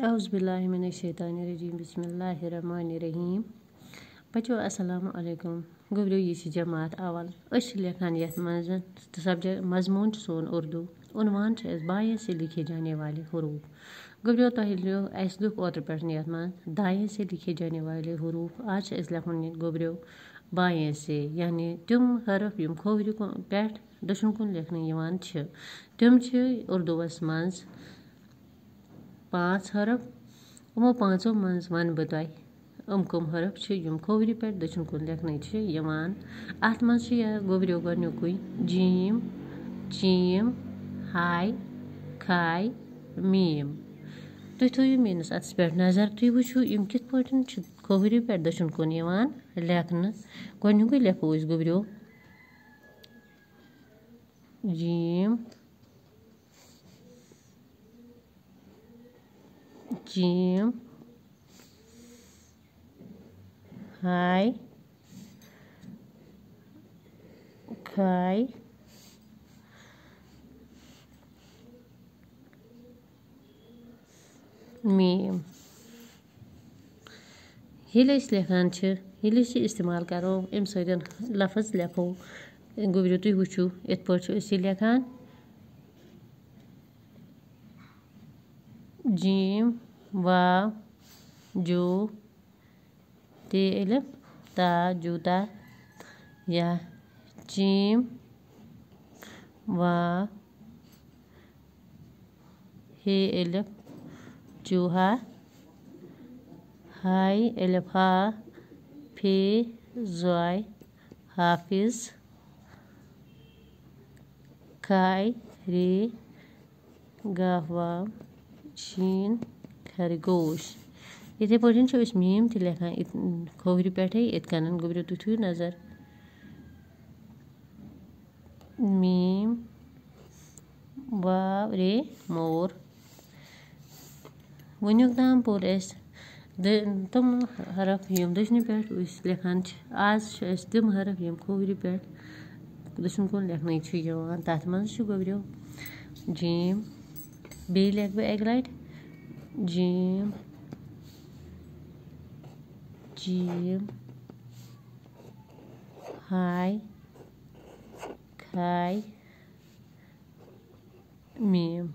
اعوذ باللہ من الشیطان الرجیم بسم اللہ الرحمن الرحیم بچو السلام علیکم گوبریو یہ جماعت اول لیکھان یتھ منٛز سبجیکٹ مضمون سون اردو عنوان بائیں سے لکھے جانے والے حروف گوبریو تۄہہِ اَسہِ لیوٚکھ اوترٕ پٮ۪ٹھ یتھ منٛز دائیں سے لکھے جانے والے حروف آز چھِ أسۍ لیکھُن گوبریو بائیں سے یعنی تِم حرف یِم کھوورِ پٮ۪ٹھ دٔچھُن کُن لیکھنہٕ یِوان چھِ تِم چھِ اردوٗوس منٛز 5 حرف یِمو پانٛژو منٛز وَنہٕ بہٕ تۄہہِ کٕم حرف چھِ یِم کھوورِ پٮ۪ٹھ دٔچھُن کُن لیکھنہٕ چھِ یِوان اَتھ منٛز چھِ گوبریو گۄڈنیُکُے جیٖم چیٖم ہاے کھاے میٖم تُہۍ تھٲیِو میٛٲنِس اَتھَس پٮ۪ٹھ نظر تُہۍ وٕچھِو یِم کِتھ پٲٹھۍ چھِ کھوورِ پٮ۪ٹھ دٔچھُن کُن یِوان لیکھنہٕ گۄڈنیُکُے لیکھو أسۍ گوبریو جیٖم چیٖم ہاے کھاے میٖم ییٚلہِ أسۍ لیکھان چھِ ییٚلہِ أسۍ یہِ اِستعمال کَرو اَمہِ سۭتۍ لفظ لیکھو گوبریو تُہۍ وٕچھِو یِتھ پٲٹھۍ چھِ أسۍ یہِ لیکھان جیٖم واو جو تے الف تا جوٗتا یا چیٖم واو ہے الف چوٗہا ہاے الف ہا پھے زوے حافظ کھاے رے گاف واو شیٖن خرگوش یِتھَے پٲٹھۍ چھِ أسۍ میٖم تہِ لیکھان کھوورِ پٮ۪ٹھَے یِتھ کٔنۍ گوبریو تُہۍ تھٲیِو نظر میٖم واو رے مور وٕنیُک تام پوٚر اَسہِ تِم حرف یِم دٔچھنہِ پٮ۪ٹھ أسۍ لیکھان چھِ آز چھِ أسۍ تِم حرف یِم کھوورِ پٮ۪ٹھ دٔچھُن کُن لیکھنہٕ چھِ یِوان تَتھ منٛز چھِ گوبریو جیٖم بیٚیہِ لیکھٕ بہٕ اَکہِ لَٹہِ جیٖم چیٖم ہاے کھاے میٖم